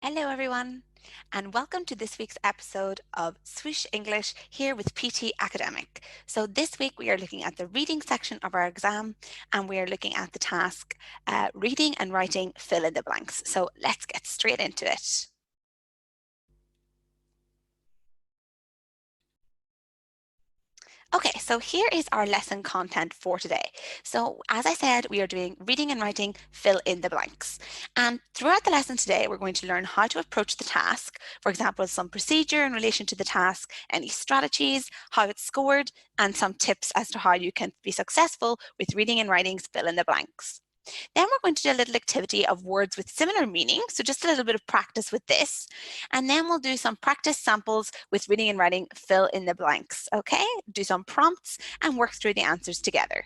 Hello everyone, and welcome to this week's episode of Swoosh English here with PT Academic. So this week we are looking at the reading section of our exam, and we are looking at the task reading and writing fill in the blanks. So let's get straight into it. Okay, so here is our lesson content for today. So as I said, we are doing reading and writing fill in the blanks. And throughout the lesson today, we're going to learn how to approach the task. For example, some procedure in relation to the task, any strategies, how it's scored, and some tips as to how you can be successful with reading and writing fill in the blanks. Then we're going to do a little activity of words with similar meaning, so just a little bit of practice with this. And then we'll do some practice samples with reading and writing fill in the blanks, okay? Do some prompts and work through the answers together.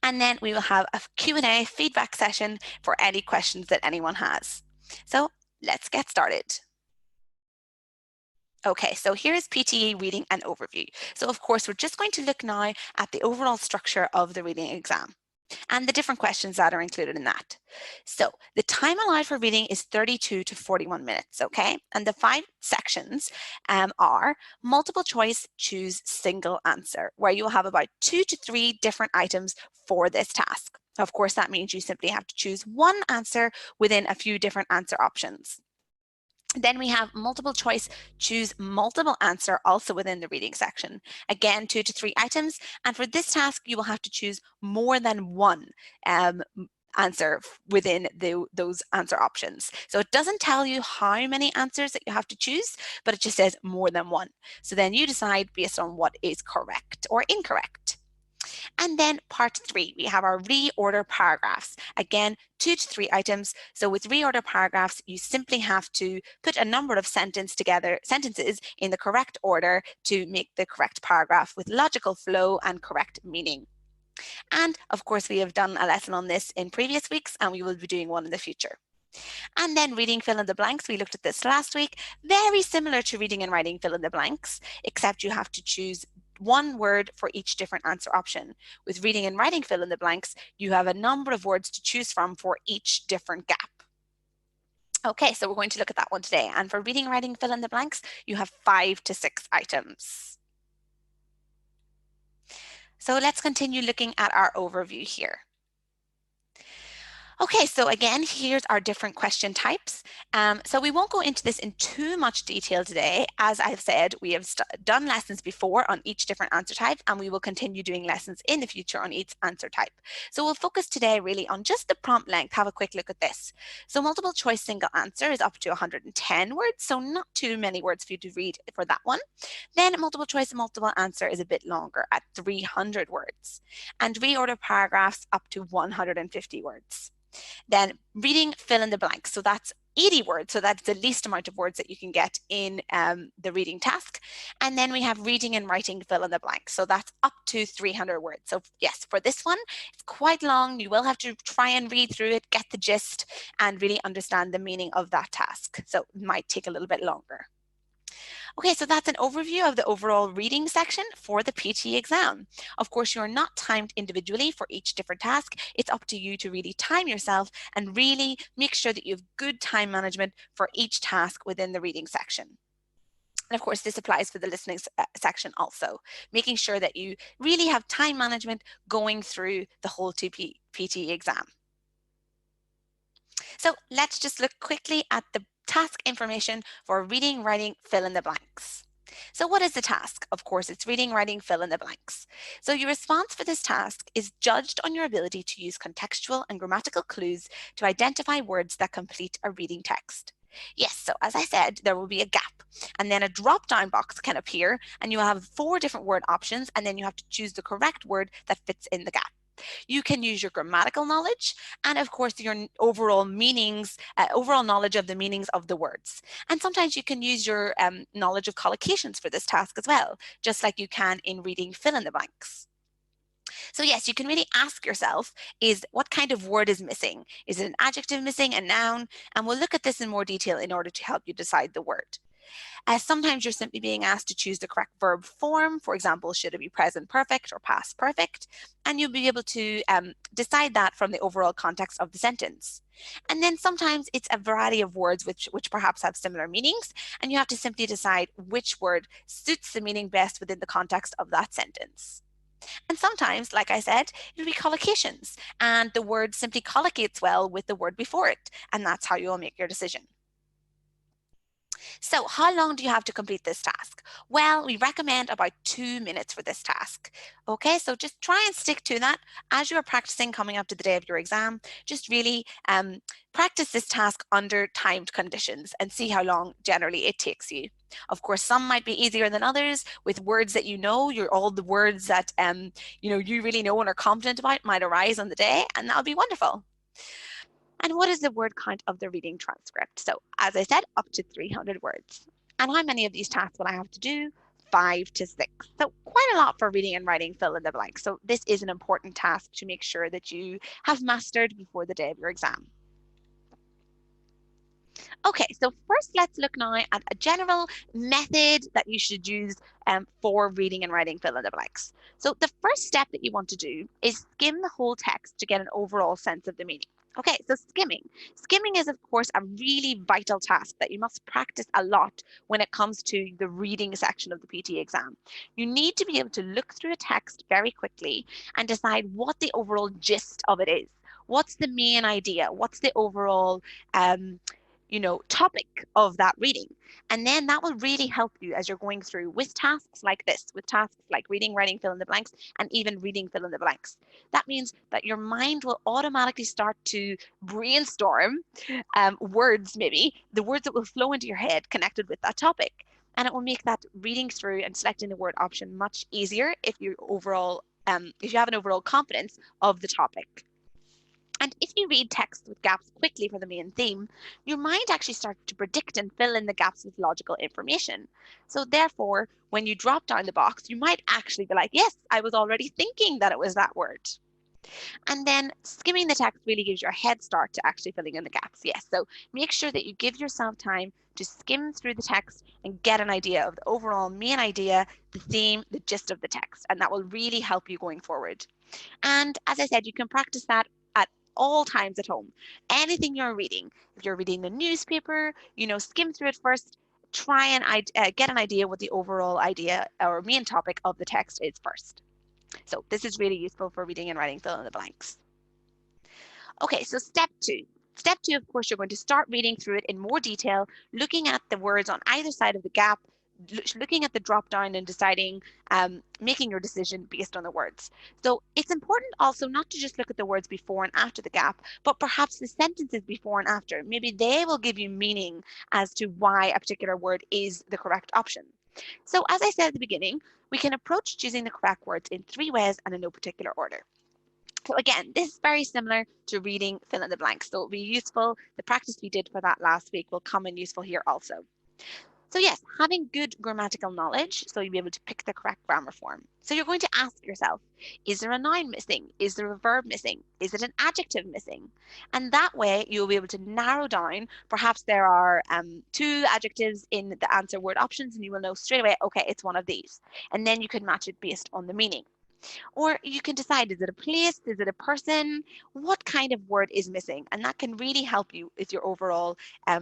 And then we will have a Q&A feedback session for any questions that anyone has. So let's get started. Okay, so here's PTE Reading and Overview. So of course, we're just going to look now at the overall structure of the reading exam and the different questions that are included in that. So the time allowed for reading is 32 to 41 minutes, okay? And the 5 sections are multiple choice, choose single answer, where you'll have about 2 to 3 different items for this task. Of course, that means you simply have to choose one answer within a few different answer options. Then we have multiple choice, choose multiple answer also within the reading section. Again, 2 to 3 items. And for this task, you will have to choose more than one answer within those answer options. So it doesn't tell you how many answers that you have to choose, but it just says more than one. So then you decide based on what is correct or incorrect. And then part 3, we have our reorder paragraphs. Again, 2 to 3 items. So with reorder paragraphs, you simply have to put a number of sentences in the correct order to make the correct paragraph with logical flow and correct meaning. And of course, we have done a lesson on this in previous weeks, and we will be doing one in the future. And then reading fill in the blanks, we looked at this last week, very similar to reading and writing fill in the blanks, except you have to choose one word for each different answer option. With reading and writing fill in the blanks, you have a number of words to choose from for each different gap. Okay, so we're going to look at that one today. And for reading and writing fill in the blanks, you have 5 to 6 items. So let's continue looking at our overview here. Okay, so again, here's our different question types. So we won't go into this in too much detail today. As I've said, we have done lessons before on each different answer type, and we will continue doing lessons in the future on each answer type. So we'll focus today really on just the prompt length. Have a quick look at this. So multiple choice single answer is up to 110 words, so not too many words for you to read for that one. Then multiple choice multiple answer is a bit longer at 300 words. And reorder paragraphs up to 150 words. Then reading fill in the blanks. So that's 80 words. So that's the least amount of words that you can get in the reading task. And then we have reading and writing fill in the blanks. So that's up to 300 words. So yes, for this one, it's quite long. You will have to try and read through it, get the gist, and really understand the meaning of that task. So it might take a little bit longer. Okay, so that's an overview of the overall reading section for the PT exam. Of course, you're not timed individually for each different task. It's up to you to really time yourself and really make sure that you have good time management for each task within the reading section. And of course, this applies for the listening section also, making sure that you really have time management going through the whole PT exam. So let's just look quickly at the task information for reading, writing, fill in the blanks. So what is the task? Of course, it's reading, writing, fill in the blanks. So your response for this task is judged on your ability to use contextual and grammatical clues to identify words that complete a reading text. Yes, so as I said, there will be a gap, and then a drop-down box can appear, and you have 4 different word options, and then you have to choose the correct word that fits in the gap. You can use your grammatical knowledge and of course your overall meanings, overall knowledge of the meanings of the words. And sometimes you can use your knowledge of collocations for this task as well, just like you can in reading fill in the blanks. So yes, you can really ask yourself, what kind of word is missing? Is it an adjective missing, a noun? And we'll look at this in more detail in order to help you decide the word. Sometimes you're simply being asked to choose the correct verb form. For example, should it be present perfect or past perfect? And you'll be able to decide that from the overall context of the sentence. And then sometimes it's a variety of words which perhaps have similar meanings, and you have to simply decide which word suits the meaning best within the context of that sentence. And sometimes, like I said, it'll be collocations, and the word simply collocates well with the word before it, and that's how you'll make your decision. So how long do you have to complete this task? Well, we recommend about 2 minutes for this task. Okay, so just try and stick to that as you're practicing coming up to the day of your exam. Just really practice this task under timed conditions and see how long generally it takes you. Of course, some might be easier than others with words that all the words that you really know and are confident about might arise on the day, and that'll be wonderful. And what is the word count of the reading transcript? So as I said, up to 300 words. And how many of these tasks will I have to do? 5 to 6. So quite a lot for reading and writing fill in the blank. So this is an important task to make sure that you have mastered before the day of your exam. Okay, so first let's look now at a general method that you should use for reading and writing fill in the blanks. So the first step that you want to do is skim the whole text to get an overall sense of the meaning. Okay, so skimming. Skimming is, of course, a really vital task that you must practice a lot when it comes to the reading section of the PTE exam. You need to be able to look through a text very quickly and decide what the overall gist of it is. What's the main idea? What's the overall topic of that reading? And then that will really help you as you're going through with tasks like this, with tasks like reading, writing, fill in the blanks, and even reading, fill in the blanks. That means that your mind will automatically start to brainstorm words, maybe the words that will flow into your head connected with that topic. And it will make that reading through and selecting the word option much easier if you have an overall confidence of the topic. And if you read text with gaps quickly for the main theme, your mind actually starts to predict and fill in the gaps with logical information. So therefore, when you drop down the box, you might actually be like, yes, I was already thinking that it was that word. And then skimming the text really gives you a head start to actually filling in the gaps. Yes, so make sure that you give yourself time to skim through the text and get an idea of the overall main idea, the theme, the gist of the text, and that will really help you going forward. And as I said, you can practice that at all times at home. Anything you're reading, if you're reading the newspaper, skim through it first, try and get an idea what the overall idea or main topic of the text is first. So this is really useful for reading and writing fill in the blanks. Okay, so step 2. Step 2, of course, you're going to start reading through it in more detail, looking at the words on either side of the gap, looking at the drop down and deciding, making your decision based on the words. So it's important also not to just look at the words before and after the gap, but perhaps the sentences before and after. Maybe they will give you meaning as to why a particular word is the correct option. So as I said at the beginning, we can approach choosing the correct words in 3 ways and in no particular order. So again, this is very similar to reading fill in the blanks. So it'll be useful. The practice we did for that last week will come in useful here also. So yes, having good grammatical knowledge, so you'll be able to pick the correct grammar form. So you're going to ask yourself, is there a noun missing? Is there a verb missing? Is it an adjective missing? And that way you'll be able to narrow down, perhaps there are 2 adjectives in the answer word options and you will know straight away, okay, it's one of these. And then you can match it based on the meaning. Or you can decide, is it a place? Is it a person? What kind of word is missing? And that can really help you with your overall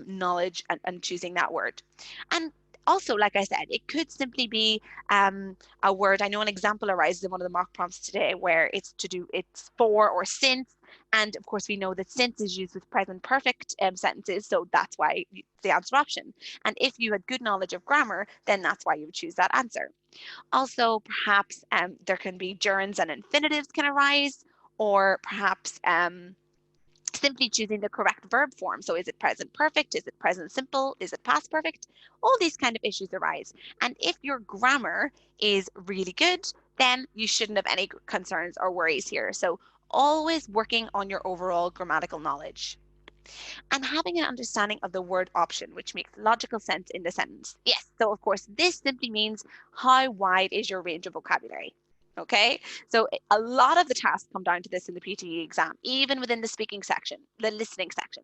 knowledge and choosing that word. And also, like I said, it could simply be a word. I know an example arises in one of the mock prompts today where it's for or since. And of course, we know that since is used with present perfect sentences. So that's why it's the answer option. And if you had good knowledge of grammar, then that's why you would choose that answer. Also, perhaps there can be gerunds and infinitives can arise, or perhaps simply choosing the correct verb form. So is it present perfect? Is it present simple? Is it past perfect? All these kind of issues arise. And if your grammar is really good, then you shouldn't have any concerns or worries here. So always working on your overall grammatical knowledge. And having an understanding of the word option, which makes logical sense in the sentence. Yes, so of course, this simply means how wide is your range of vocabulary. Okay, so a lot of the tasks come down to this in the PTE exam, even within the speaking section, the listening section.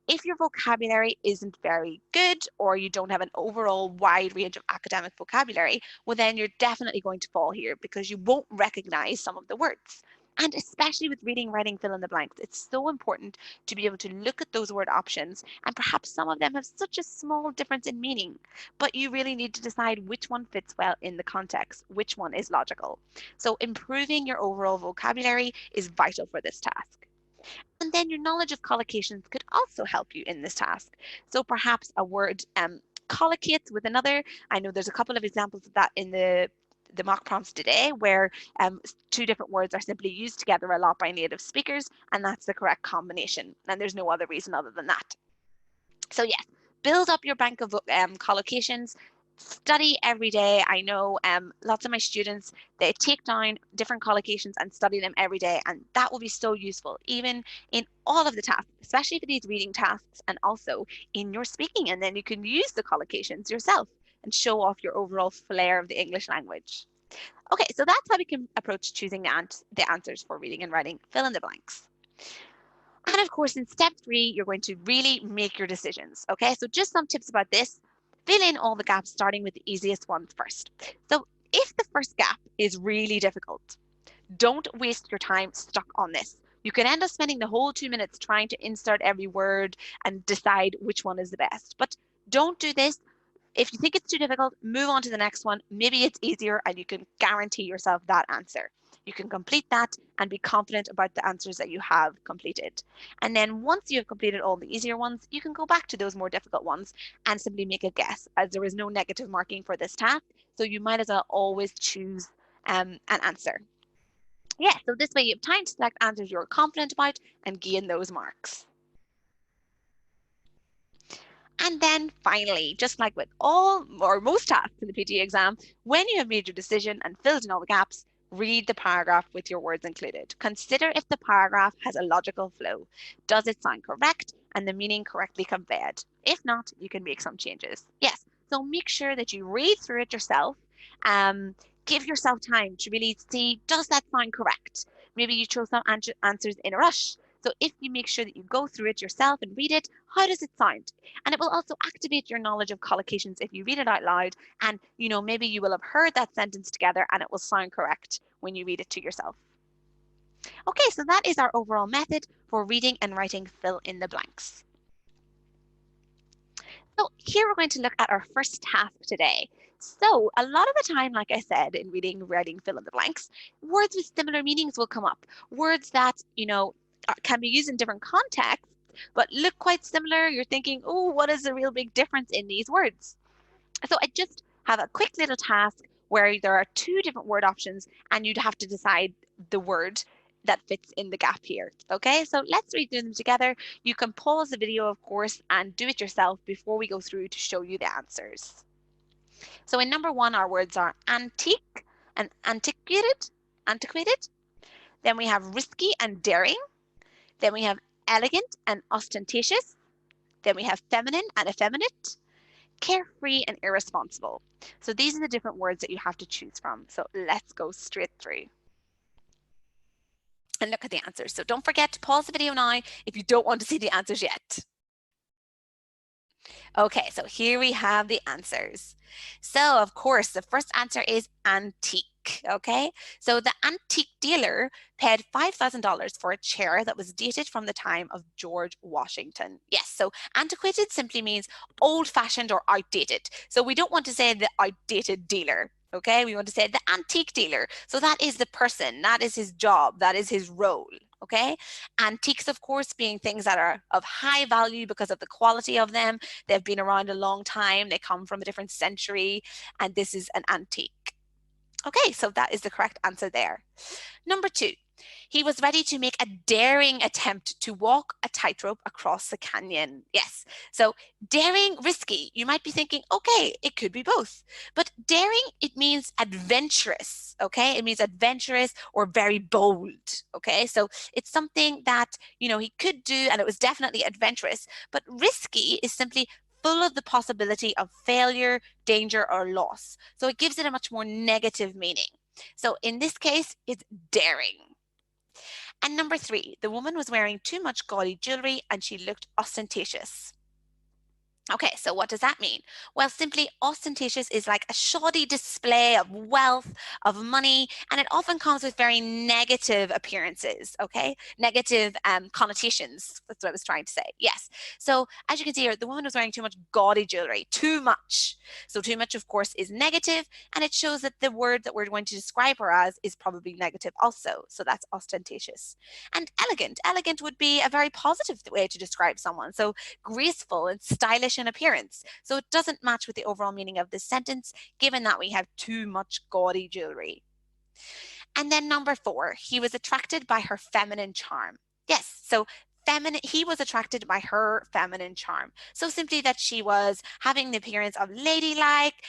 If your vocabulary isn't very good or you don't have an overall wide range of academic vocabulary, well, then you're definitely going to fall here because you won't recognize some of the words. And especially with reading, writing, fill in the blanks, it's so important to be able to look at those word options, and perhaps some of them have such a small difference in meaning, but you really need to decide which one fits well in the context, which one is logical. So improving your overall vocabulary is vital for this task. And then your knowledge of collocations could also help you in this task. So perhaps a word collocates with another. I know there's a couple of examples of that in the mock prompts today where two different words are simply used together a lot by native speakers, and that's the correct combination. And there's no other reason other than that. So yes, build up your bank of collocations. Study every day. I know lots of my students, they take down different collocations and study them every day, and that will be so useful, even in all of the tasks, especially for these reading tasks and also in your speaking. And then you can use the collocations yourself and show off your overall flair of the English language. Okay, so that's how we can approach choosing the answers for reading and writing. Fill in the blanks. And of course, in step 3, you're going to really make your decisions. Okay, so just some tips about this. Fill in all the gaps, starting with the easiest ones first. So if the first gap is really difficult, don't waste your time stuck on this. You can end up spending the whole 2 minutes trying to insert every word and decide which one is the best. But don't do this. If you think it's too difficult, move on to the next one. Maybe it's easier and you can guarantee yourself that answer. You can complete that and be confident about the answers that you have completed. And then once you have completed all the easier ones, you can go back to those more difficult ones and simply make a guess, as there is no negative marking for this task. So you might as well always choose an answer. Yeah, so this way you have time to select answers you're confident about and gain those marks. And then finally, just like with all or most tasks in the PTE exam, when you have made your decision and filled in all the gaps, read the paragraph with your words included. Consider if the paragraph has a logical flow. Does it sound correct and the meaning correctly conveyed? If not, you can make some changes. Yes, so make sure that you read through it yourself. Give yourself time to really see, does that sound correct? Maybe you chose some answers in a rush. So if you make sure that you go through it yourself and read it, how does it sound? And it will also activate your knowledge of collocations if you read it out loud. And, maybe you will have heard that sentence together and it will sound correct when you read it to yourself. Okay, so that is our overall method for reading and writing fill in the blanks. So here we're going to look at our first task today. So a lot of the time, like I said, in reading, writing, fill in the blanks, words with similar meanings will come up. Words that, can be used in different contexts, but look quite similar. You're thinking, oh, what is the real big difference in these words? So I just have a quick little task where there are 2 different word options and you'd have to decide the word that fits in the gap here. Okay, so let's read through them together. You can pause the video, of course, and do it yourself before we go through to show you the answers. So in number 1, our words are antique and antiquated. Then we have risky and daring. Then we have elegant and ostentatious. Then we have feminine and effeminate. Carefree and irresponsible. So these are the different words that you have to choose from. So let's go straight through and look at the answers. So don't forget to pause the video now if you don't want to see the answers yet. Okay, so here we have the answers. So of course, the first answer is antique. Okay, so the antique dealer paid $5,000 for a chair that was dated from the time of George Washington. Yes, so antiquated simply means old-fashioned or outdated. So we don't want to say the outdated dealer. Okay, we want to say the antique dealer. So that is the person, that is his job, that is his role. Okay, antiques, of course, being things that are of high value because of the quality of them. They've been around a long time, they come from a different century, and this is an antique. Okay, so that is the correct answer there. Number 2, he was ready to make a daring attempt to walk a tightrope across the canyon. Yes, so daring, risky. You might be thinking, okay, it could be both. But daring, it means adventurous, okay? It means adventurous or very bold, okay? So it's something that, he could do, and it was definitely adventurous. But risky is simply full of the possibility of failure, danger, or loss. So it gives it a much more negative meaning. So in this case, it's daring. And number 3, the woman was wearing too much gaudy jewelry and she looked ostentatious. Okay, so what does that mean? Well, simply ostentatious is like a shoddy display of wealth, of money, and it often comes with very negative appearances, okay? Negative connotations, that's what I was trying to say, yes. So as you can see here, the woman was wearing too much gaudy jewelry, too much. So too much, of course, is negative, and it shows that the word that we're going to describe her as is probably negative also, so that's ostentatious. And elegant would be a very positive way to describe someone, so graceful and stylish in appearance. So it doesn't match with the overall meaning of this sentence, given that we have too much gaudy jewelry. And then number 4, he was attracted by her feminine charm. Yes, so he was attracted by her feminine charm. So simply that she was having the appearance of ladylike,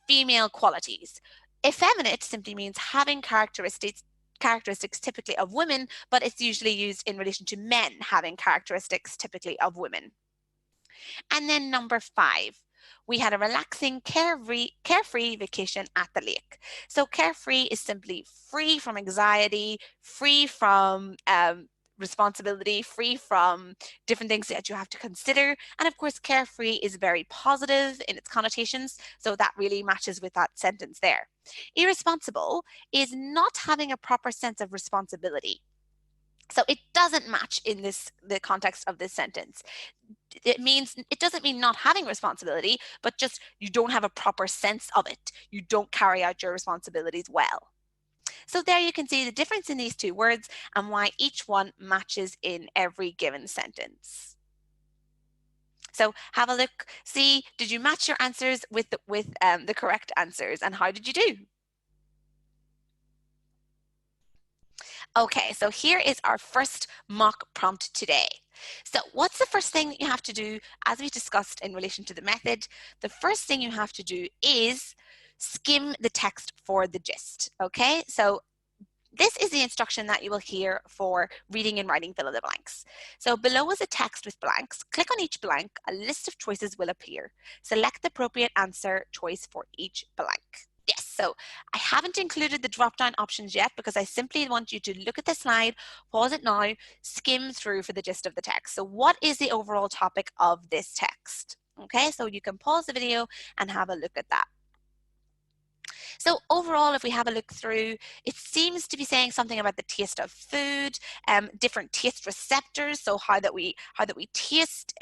female qualities. Effeminate simply means having characteristics typically of women, but it's usually used in relation to men having characteristics typically of women. And then number 5, we had a relaxing, carefree vacation at the lake. So carefree is simply free from anxiety, free from responsibility, free from different things that you have to consider. And of course, carefree is very positive in its connotations, so that really matches with that sentence there. Irresponsible is not having a proper sense of responsibility. So it doesn't match in the context of this sentence. It doesn't mean not having responsibility, but just you don't have a proper sense of it. You don't carry out your responsibilities well. So there you can see the difference in these two words and why each one matches in every given sentence. So have a look, see, did you match your answers with the correct answers, and how did you do? Okay, so here is our first mock prompt today. So what's the first thing that you have to do, as we discussed in relation to the method? The first thing you have to do is skim the text for the gist, okay? So this is the instruction that you will hear for reading and writing fill in the blanks. So below is a text with blanks. Click on each blank, a list of choices will appear. Select the appropriate answer choice for each blank. Yes, so I haven't included the drop-down options yet because I simply want you to look at the slide, pause it now, skim through for the gist of the text. So what is the overall topic of this text? Okay, so you can pause the video and have a look at that. So overall, if we have a look through, it seems to be saying something about the taste of food, different taste receptors, so how that we taste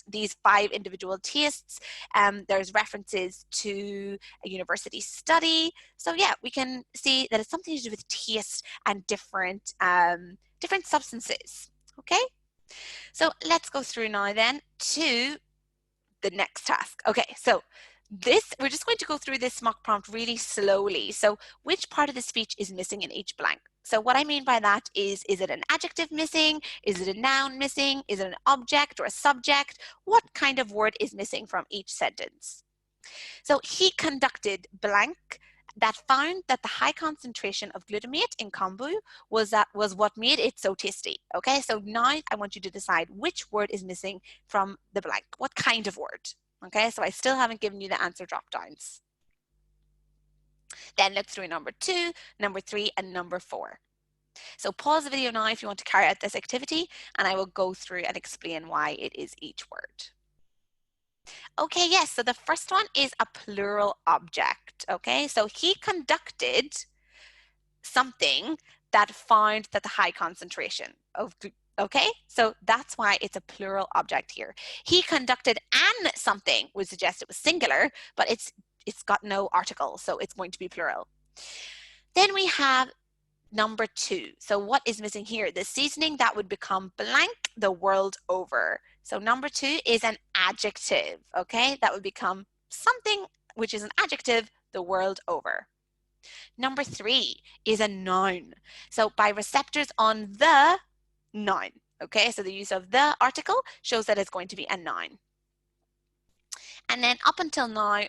these 5 individual tastes. There's references to a university study. So yeah, we can see that it's something to do with taste and different substances. Okay, so let's go through now then to the next task. Okay, so we're just going to go through this mock prompt really slowly. So which part of the speech is missing in each blank? So what I mean by that is it an adjective missing? Is it a noun missing? Is it an object or a subject? What kind of word is missing from each sentence? So he conducted blank that found that the high concentration of glutamate in kombu was what made it so tasty. Okay, so now I want you to decide which word is missing from the blank. What kind of word? Okay, so I still haven't given you the answer drop downs. Then look through number 2, number 3, and number 4. So pause the video now if you want to carry out this activity, and I will go through and explain why it is each word. Okay, yes, so the first one is a plural object. Okay, so he conducted something that found that the high concentration of, okay, so that's why it's a plural object here. He conducted an something would suggest it was singular, but it's got no article, so it's going to be plural. Then we have number 2. So what is missing here? The seasoning that would become blank the world over. So number 2 is an adjective, okay? That would become something which is an adjective the world over. Number 3 is a noun. So by receptors on the noun, okay? So the use of the article shows that it's going to be a noun. And then up until now,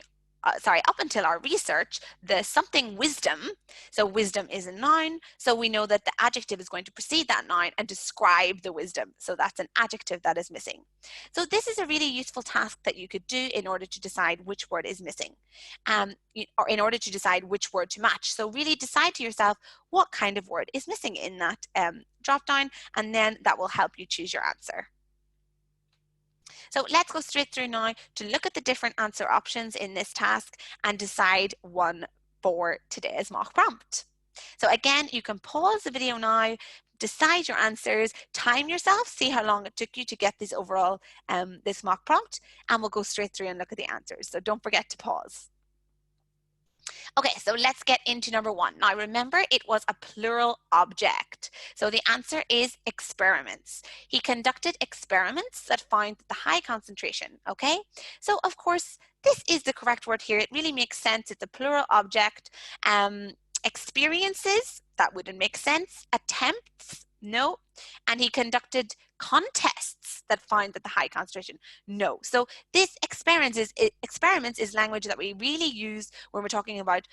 up until our research, the something wisdom, so wisdom is a noun, so we know that the adjective is going to precede that noun and describe the wisdom. So that's an adjective that is missing. So this is a really useful task that you could do in order to decide which word is missing, or in order to decide which word to match. So really decide to yourself what kind of word is missing in that drop down, and then that will help you choose your answer. So let's go straight through now to look at the different answer options in this task and decide one for today's mock prompt. So again, you can pause the video now, decide your answers, time yourself, see how long it took you to get this overall, this mock prompt, and we'll go straight through and look at the answers. So don't forget to pause. Okay, so let's get into number one. Now remember, it was a plural object. So the answer is experiments. He conducted experiments that found the high concentration, okay? So of course, this is the correct word here. It really makes sense. It's a plural object. Experiences, that wouldn't make sense. Attempts, no. And he conducted contests that found that the high concentration, no. So this experiments is language that we really use when we're talking about,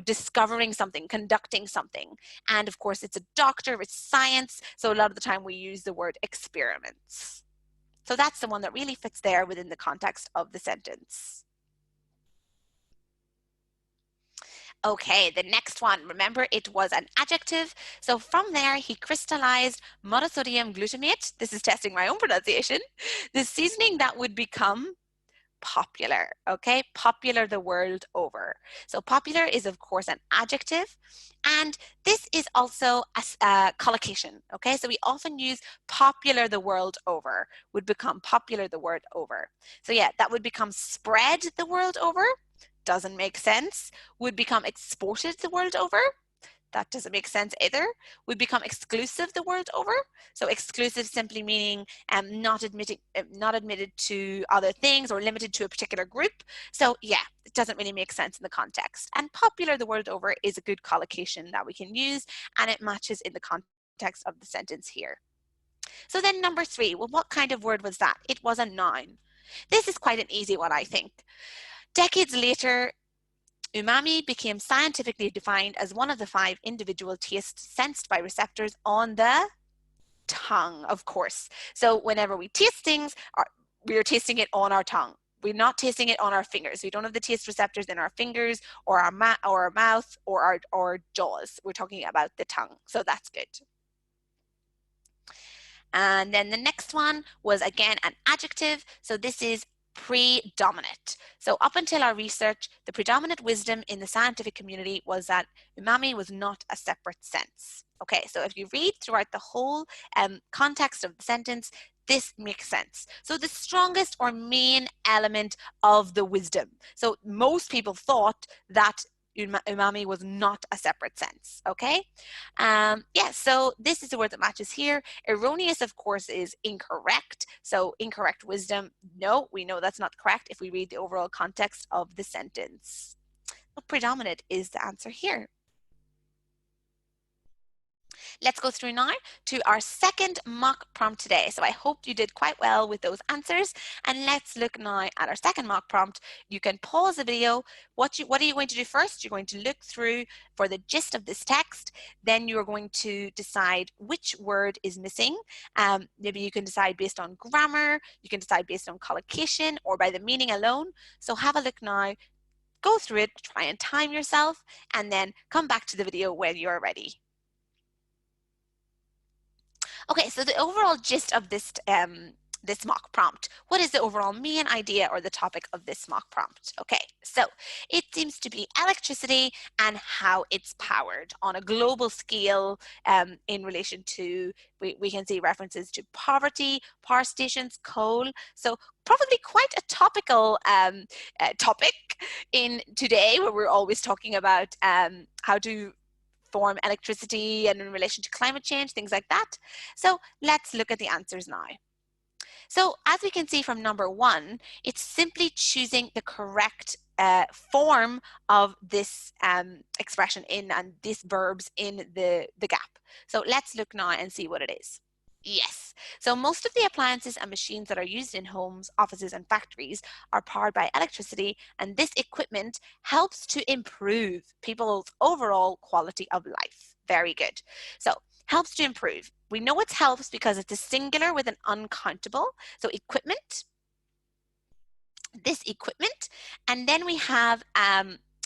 discovering something, conducting something. And of course, it's a doctor, it's science. So a lot of the time we use the word experiments. So that's the one that really fits there within the context of the sentence. Okay, the next one, remember it was an adjective. So from there, he crystallized monosodium glutamate. This is testing my own pronunciation. The seasoning that would become popular, okay? Popular the world over. So popular is, of course, an adjective. And this is also a collocation, okay? So we often use popular the world over, would become popular the world over. So yeah, that would become spread the world over. Doesn't make sense. Would become exported the world over. That doesn't make sense either. Would become exclusive the world over. So exclusive simply meaning not admitted to other things or limited to a particular group. So yeah, it doesn't really make sense in the context. And popular the world over is a good collocation that we can use, and it matches in the context of the sentence here. So then number three, well, what kind of word was that? It was a noun. This is quite an easy one, I think. Decades later, umami became scientifically defined as one of the 5 individual tastes sensed by receptors on the tongue, of course. So whenever we taste things, we are tasting it on our tongue. We're not tasting it on our fingers. We don't have the taste receptors in our fingers or our mouth or our jaws. We're talking about the tongue. So that's good. And then the next one was again an adjective. So this is predominant. So up until our research, the predominant wisdom in the scientific community was that umami was not a separate sense. Okay, so if you read throughout the whole context of the sentence, this makes sense. So the strongest or main element of the wisdom. So most people thought that umami was not a separate sense, okay? Yeah, so this is the word that matches here. Erroneous, of course, is incorrect. So incorrect wisdom, no, we know that's not correct if we read the overall context of the sentence. So predominant is the answer here. Let's go through now to our second mock prompt today. So I hope you did quite well with those answers. And let's look now at our second mock prompt. You can pause the video. What are you going to do first? You're going to look through for the gist of this text. Then you're going to decide which word is missing. Maybe you can decide based on grammar. You can decide based on collocation or by the meaning alone. So have a look now. Go through it, try and time yourself, and then come back to the video when you're ready. Okay, so the overall gist of this this mock prompt. What is the overall main idea or the topic of this mock prompt? Okay, so it seems to be electricity and how it's powered on a global scale in relation to, we can see references to poverty, power stations, coal. So probably quite a topical topic in today, where we're always talking about how to form electricity and in relation to climate change, things like that. So let's look at the answers now. So as we can see from number 1, it's simply choosing the correct form of this expression and these verbs in the gap. So let's look now and see what it is. Yes. So most of the appliances and machines that are used in homes, offices, and factories are powered by electricity, and this equipment helps to improve people's overall quality of life. Very good. So helps to improve. We know it helps because it's a singular with an uncountable. So equipment, this equipment, and then we have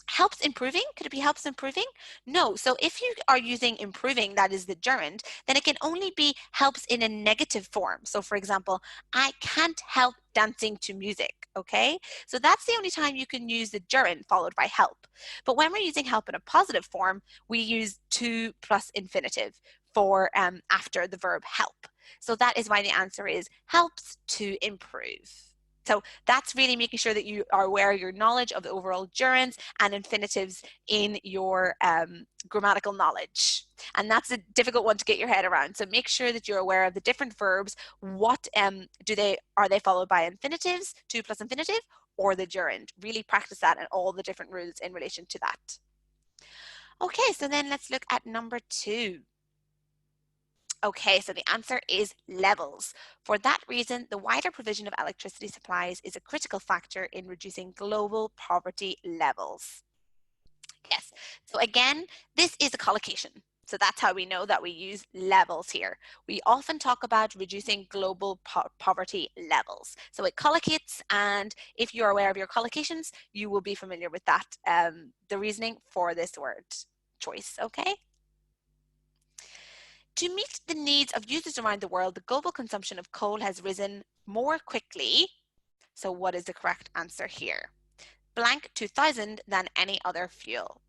helps improving. Could it be helps improving? No. So if you are using improving, that is the gerund, then it can only be helps in a negative form. So for example, I can't help dancing to music. Okay, so that's the only time you can use the gerund followed by help. But when we're using help in a positive form, we use to plus infinitive for after the verb help. So that is why the answer is helps to improve. So that's really making sure that you are aware of your knowledge of the overall gerunds and infinitives in your grammatical knowledge. And that's a difficult one to get your head around. So make sure that you're aware of the different verbs. What are they followed by infinitives, to plus infinitive, or the gerund? Really practice that and all the different rules in relation to that. Okay, so then let's look at number 2. Okay, so the answer is levels. For that reason, the wider provision of electricity supplies is a critical factor in reducing global poverty levels. Yes, so again, this is a collocation. So that's how we know that we use levels here. We often talk about reducing global poverty levels. So it collocates, and if you're aware of your collocations, you will be familiar with that, the reasoning for this word choice, okay? To meet the needs of users around the world, the global consumption of coal has risen more quickly. So what is the correct answer here? Blank 2000 than any other fuel.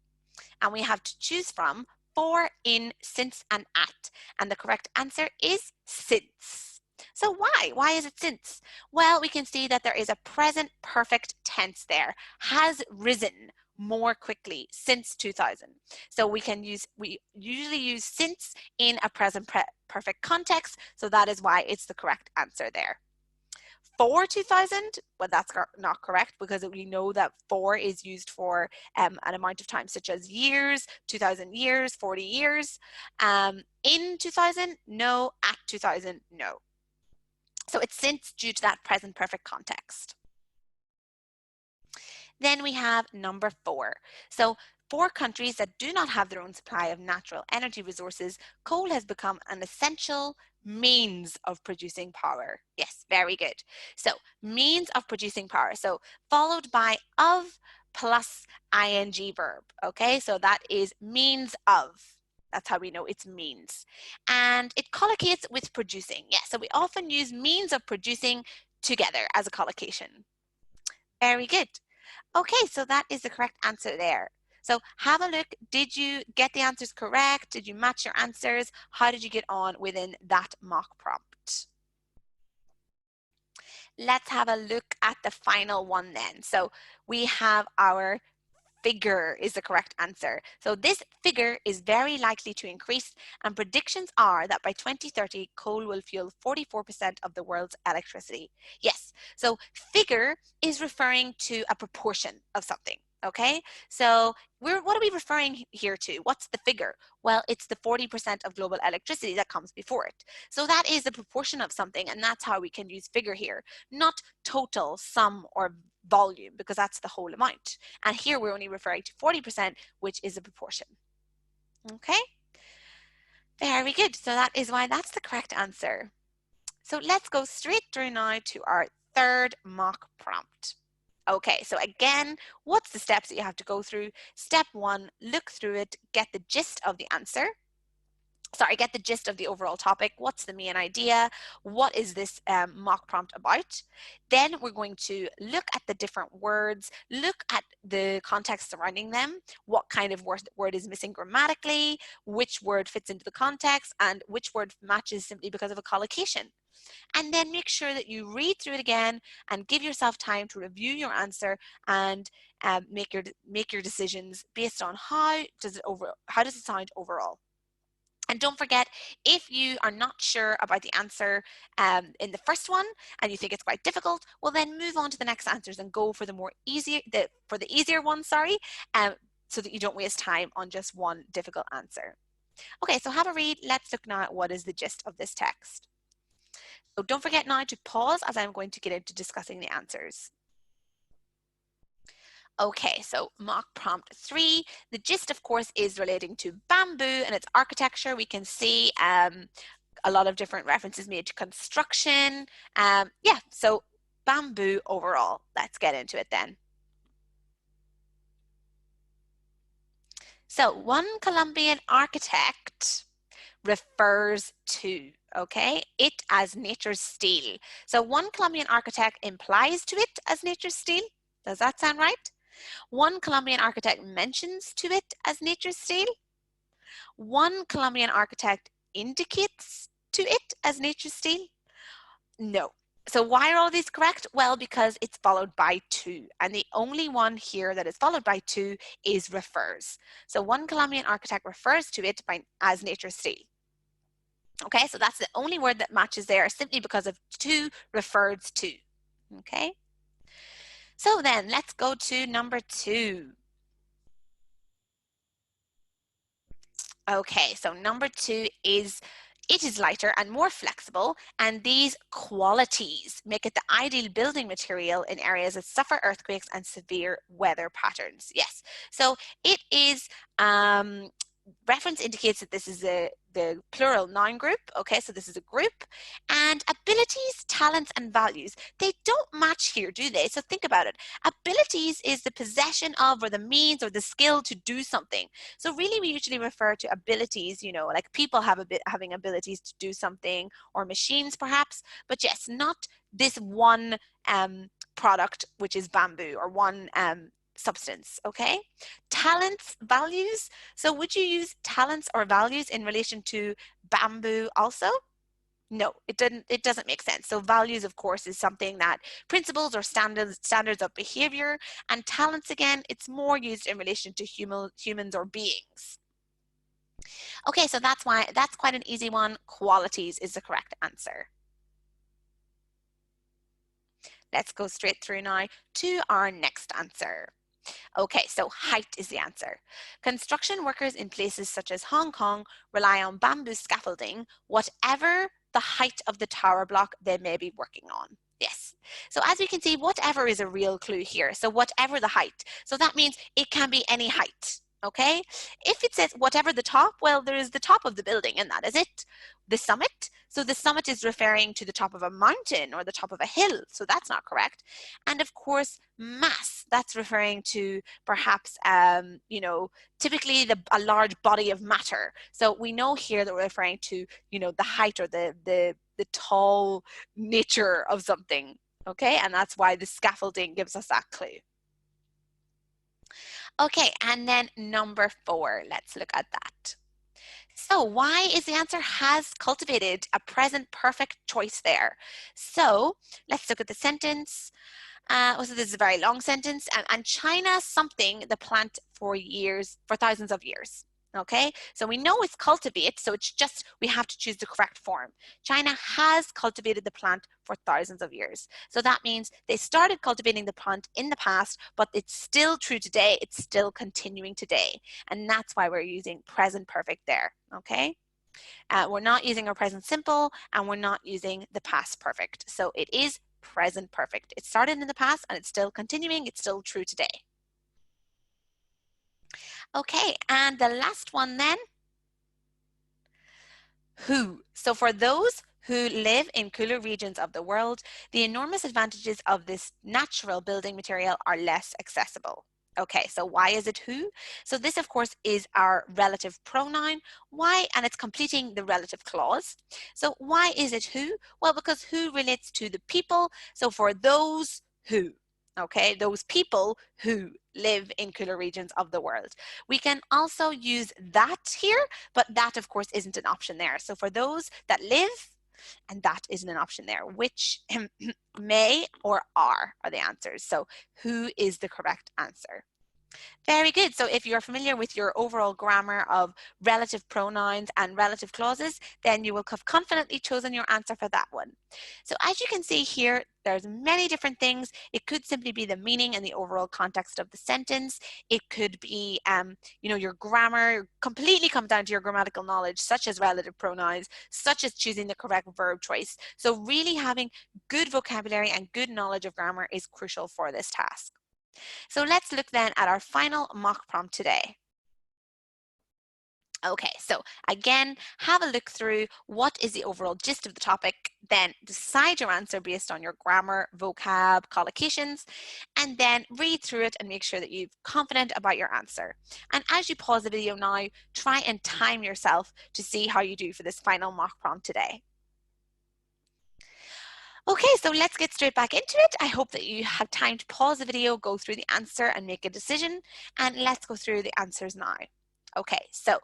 And we have to choose from for, in, since, and at. And the correct answer is since. So why? Why is it since? Well, we can see that there is a present perfect tense there. Has risen more quickly since 2000. So we usually use since in a present perfect context. So that is why it's the correct answer there. For 2000, well, that's not correct because we know that for is used for an amount of time such as years, 2000 years, 40 years. In 2000, no. At 2000, no. So it's since due to that present perfect context. Then we have number 4. So for countries that do not have their own supply of natural energy resources, coal has become an essential means of producing power. Yes, very good. So means of producing power. So followed by of plus ing verb. Okay, so that is means of. That's how we know it's means. And it collocates with producing. Yes, so we often use means of producing together as a collocation. Very good. Okay, so that is the correct answer there. So have a look. Did you get the answers correct? Did you match your answers? How did you get on within that mock prompt? Let's have a look at the final one then. So we have our figure is the correct answer. So this figure is very likely to increase, and predictions are that by 2030, coal will fuel 44% of the world's electricity. Yes, so figure is referring to a proportion of something. Okay, so what are we referring here to? What's the figure? Well, it's the 40% of global electricity that comes before it. So that is the proportion of something, and that's how we can use figure here, not total, sum, or volume, because that's the whole amount. And here we're only referring to 40%, which is a proportion. Okay, very good. So that is why that's the correct answer. So let's go straight through now to our third mock prompt. Okay, so again, what's the steps that you have to go through? Step 1, look through it, get the gist of the answer. Sorry, get the gist of the overall topic. What's the main idea? What is this mock prompt about? Then we're going to look at the different words, look at the context surrounding them, what kind of word is missing grammatically, which word fits into the context, and which word matches simply because of a collocation. And then make sure that you read through it again and give yourself time to review your answer and make your decisions based on how does it sound overall. And don't forget, if you are not sure about the answer in the first one and you think it's quite difficult, well then move on to the next answers and go for the easier one, so that you don't waste time on just one difficult answer. Okay, so have a read. Let's look now at what is the gist of this text. So don't forget now to pause as I'm going to get into discussing the answers. Okay, so mock prompt 3. The gist, of course, is relating to bamboo and its architecture. We can see a lot of different references made to construction. Yeah, so bamboo overall. Let's get into it then. So one Colombian architect refers to, okay, it as nature's steel. So one Colombian architect implies to it as nature's steel. Does that sound right? One Colombian architect mentions to it as nature's steel. One Colombian architect indicates to it as nature's steel. No. So why are all these correct? Well, because it's followed by to, and the only one here that is followed by to is refers. So one Colombian architect refers to it as nature's steel. Okay, so that's the only word that matches there simply because of to refers to. Okay, so then let's go to number 2. Okay, so number 2 is it is lighter and more flexible, and these qualities make it the ideal building material in areas that suffer earthquakes and severe weather patterns. Yes, so it is reference indicates that this is the plural noun group. Okay, so this is a group, and abilities, talents, and values, they don't match here, do they? So think about it. Abilities is the possession of or the means or the skill to do something. So really we usually refer to abilities, you know, like people having abilities to do something, or machines perhaps, but yes, not this one product, which is bamboo, or one substance. Okay, talents, values, so would you use talents or values in relation to bamboo also? No, it doesn't make sense. So values, of course, is something that principles or standards of behavior, and talents, again, it's more used in relation to humans or beings. Okay, so that's quite an easy one. Qualities is the correct answer. Let's go straight through now to our next answer. Okay, so height is the answer. Construction workers in places such as Hong Kong rely on bamboo scaffolding, whatever the height of the tower block they may be working on. Yes. So as you can see, whatever is a real clue here. So whatever the height. So that means it can be any height. Okay. If it says whatever the top, well, there is the top of the building, and that is it. The summit. So the summit is referring to the top of a mountain or the top of a hill. So that's not correct. And of course, mass. That's referring to perhaps, you know, typically a large body of matter. So we know here that we're referring to, you know, the height or the tall nature of something. Okay, and that's why the scaffolding gives us that clue. Okay, and then number 4, let's look at that. So why is the answer has cultivated, a present perfect choice there? So let's look at the sentence. So this is a very long sentence. And China something the plant for years, for thousands of years. Okay, so we know it's cultivate, so it's just we have to choose the correct form. China has cultivated the plant for thousands of years. So that means they started cultivating the plant in the past, but it's still true today. It's still continuing today. And that's why we're using present perfect there. Okay. We're not using our present simple, and we're not using the past perfect. So it is present perfect. It started in the past and it's still continuing. It's still true today. Okay, and the last one then. Who? So for those who live in cooler regions of the world, the enormous advantages of this natural building material are less accessible. Okay, so why is it who? So this, of course, is our relative pronoun. Why? And it's completing the relative clause. So why is it who? Well, because who relates to the people. So for those who, okay, those people who live in cooler regions of the world. We can also use that here, but that, of course, isn't an option there. So for those that live, and that isn't an option there, which may or are the answers. So who is the correct answer? Very good. So if you're familiar with your overall grammar of relative pronouns and relative clauses, then you will have confidently chosen your answer for that one. So as you can see here, there's many different things. It could simply be the meaning and the overall context of the sentence. It could be, your grammar completely comes down to your grammatical knowledge, such as relative pronouns, such as choosing the correct verb choice. So really having good vocabulary and good knowledge of grammar is crucial for this task. So let's look then at our final mock prompt today. Okay, so again, have a look through what is the overall gist of the topic, then decide your answer based on your grammar, vocab, collocations, and then read through it and make sure that you're confident about your answer. And as you pause the video now, try and time yourself to see how you do for this final mock prompt today. Okay, so let's get straight back into it. I hope that you have time to pause the video, go through the answer and make a decision. And let's go through the answers now. Okay, so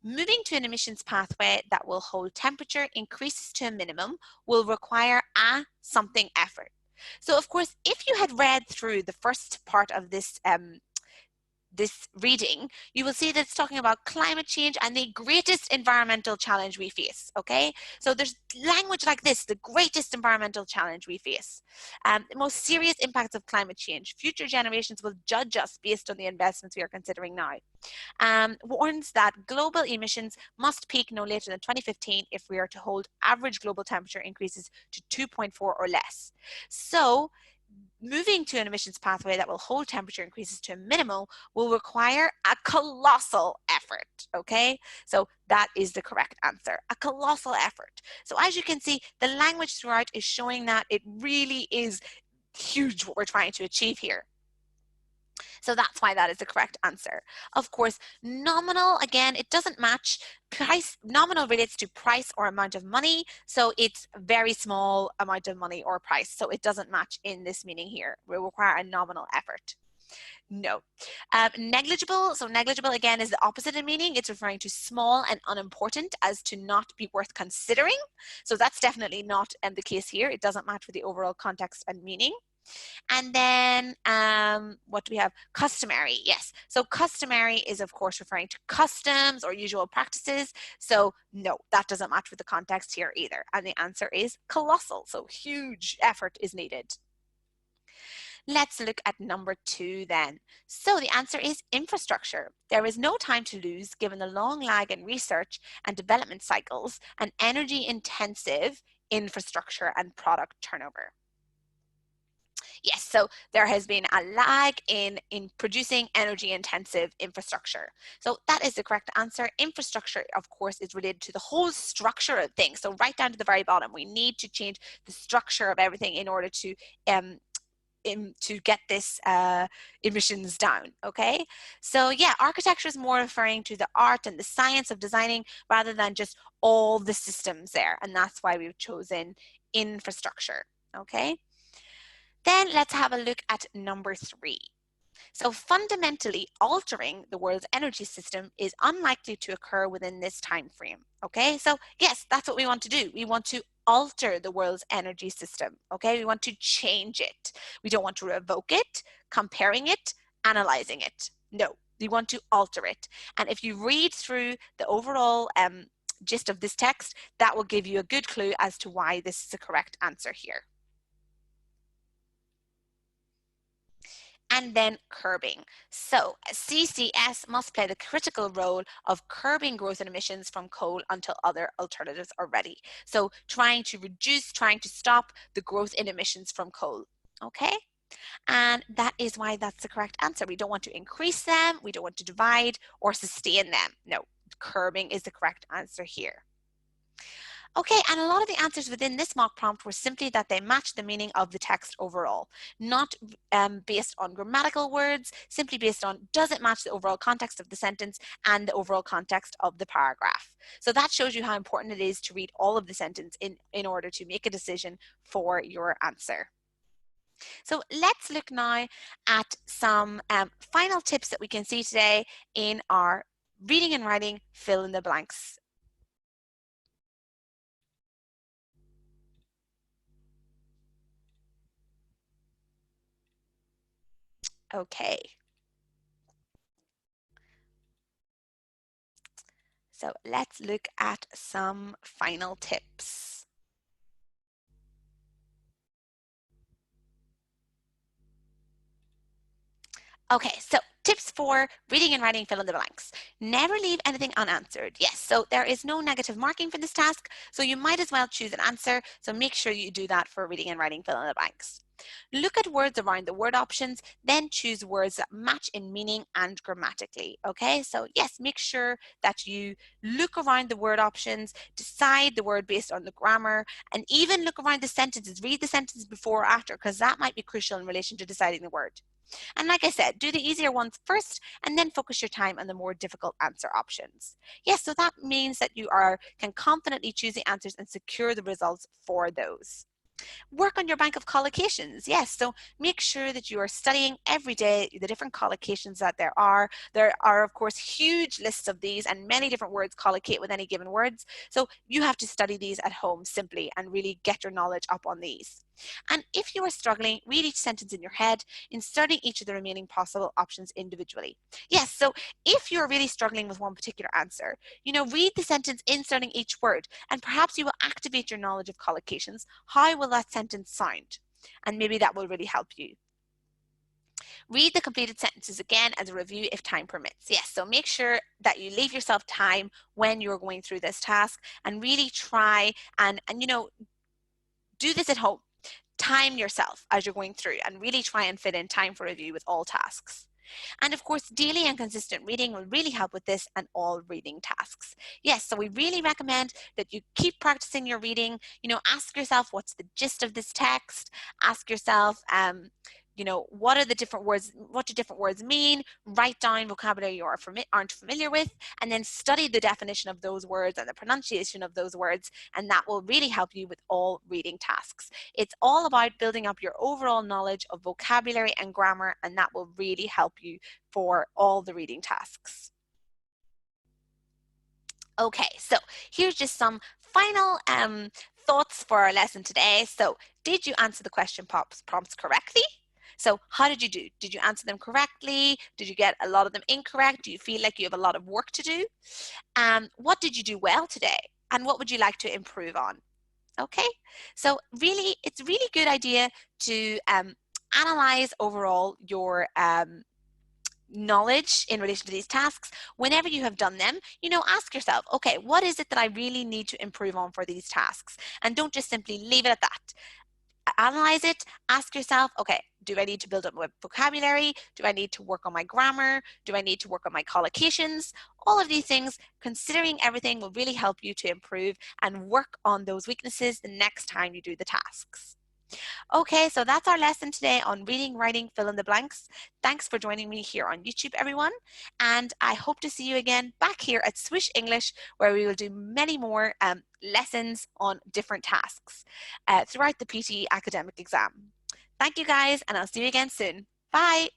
moving to an emissions pathway that will hold temperature increases to a minimum will require a something effort. So of course, if you had read through the first part of this reading, you will see that it's talking about climate change and the greatest environmental challenge we face, okay? So there's language like this, the greatest environmental challenge we face. The most serious impacts of climate change. Future generations will judge us based on the investments we are considering now. Warns that global emissions must peak no later than 2015 if we are to hold average global temperature increases to 2.4 or less. So moving to an emissions pathway that will hold temperature increases to a minimum will require a colossal effort, okay? So that is the correct answer, a colossal effort. So as you can see, the language throughout is showing that it really is huge what we're trying to achieve here. So that's why that is the correct answer. Of course, nominal, again, it doesn't match. Price, nominal relates to price or amount of money. So it's very small amount of money or price. So it doesn't match in this meaning here. We require a nominal effort. No. Negligible, so negligible again is the opposite in meaning. It's referring to small and unimportant as to not be worth considering. So that's definitely not the case here. It doesn't match with the overall context and meaning. And then what do we have? Customary, yes. So customary is of course referring to customs or usual practices. So no, that doesn't match with the context here either. And the answer is colossal, so huge effort is needed. Let's look at number 2 then. So the answer is infrastructure. There is no time to lose given the long lag in research and development cycles and energy intensive infrastructure and product turnover. Yes, so there has been a lag in producing energy intensive infrastructure. So that is the correct answer. Infrastructure, of course, is related to the whole structure of things. So right down to the very bottom, we need to change the structure of everything in order to get this emissions down, okay? So yeah, architecture is more referring to the art and the science of designing rather than just all the systems there. And that's why we've chosen infrastructure, okay? Then let's have a look at number 3. So fundamentally altering the world's energy system is unlikely to occur within this time frame. Okay, so yes, that's what we want to do. We want to alter the world's energy system. Okay, we want to change it. We don't want to revoke it, comparing it, analyzing it. No, we want to alter it. And if you read through the overall gist of this text, that will give you a good clue as to why this is the correct answer here. And then curbing. So CCS must play the critical role of curbing growth in emissions from coal until other alternatives are ready. So trying to reduce, trying to stop the growth in emissions from coal. Okay? And that is why that's the correct answer. We don't want to increase them, we don't want to divide or sustain them. No, curbing is the correct answer here. Okay, and a lot of the answers within this mock prompt were simply that they match the meaning of the text overall, not based on grammatical words, simply based on does it match the overall context of the sentence and the overall context of the paragraph. So that shows you how important it is to read all of the sentence in order to make a decision for your answer. So let's look now at some final tips that we can see today in our reading and writing fill in the blanks. Okay. So let's look at some final tips. Okay, so tips for reading and writing fill in the blanks. Never leave anything unanswered. Yes, so there is no negative marking for this task, so you might as well choose an answer. So make sure you do that for reading and writing fill in the blanks. Look at words around the word options, then choose words that match in meaning and grammatically. Okay, so yes, make sure that you look around the word options, decide the word based on the grammar, and even look around the sentences. Read the sentences before or after, because that might be crucial in relation to deciding the word. And like I said, do the easier ones first and then focus your time on the more difficult answer options. Yes, so that means that you can confidently choose the answers and secure the results for those. Work on your bank of collocations. Yes, so make sure that you are studying every day the different collocations that there are. There are, of course, huge lists of these, and many different words collocate with any given words. So you have to study these at home simply and really get your knowledge up on these. And if you are struggling, read each sentence in your head, inserting each of the remaining possible options individually. Yes, so if you're really struggling with one particular answer, read the sentence inserting each word, and perhaps you will activate your knowledge of collocations. How will that sentence sound? And maybe that will really help you. Read the completed sentences again as a review if time permits. Yes, so make sure that you leave yourself time when you're going through this task and really try and do this at home. Time yourself as you're going through and really try and fit in time for review with all tasks. And of course, daily and consistent reading will really help with this and all reading tasks. Yes, so we really recommend that you keep practicing your reading. Ask yourself, what's the gist of this text? Ask yourself, what are the different words? What do different words mean? Write down vocabulary you aren't familiar with, and then study the definition of those words and the pronunciation of those words, and that will really help you with all reading tasks. It's all about building up your overall knowledge of vocabulary and grammar, and that will really help you for all the reading tasks. Okay, so here's just some final thoughts for our lesson today. So did you answer the question prompts correctly? So how did you do? Did you answer them correctly? Did you get a lot of them incorrect? Do you feel like you have a lot of work to do? What did you do well today? And what would you like to improve on? Okay, so really, it's a really good idea to analyze overall your knowledge in relation to these tasks. Whenever you have done them, ask yourself, okay, what is it that I really need to improve on for these tasks? And don't just simply leave it at that. Analyze it, ask yourself, okay, do I need to build up my vocabulary? Do I need to work on my grammar? Do I need to work on my collocations? All of these things, considering everything, will really help you to improve and work on those weaknesses the next time you do the tasks. Okay, so that's our lesson today on reading, writing, fill in the blanks. Thanks for joining me here on YouTube, everyone. And I hope to see you again back here at Swish English, where we will do many more lessons on different tasks throughout the PTE academic exam. Thank you guys, and I'll see you again soon. Bye.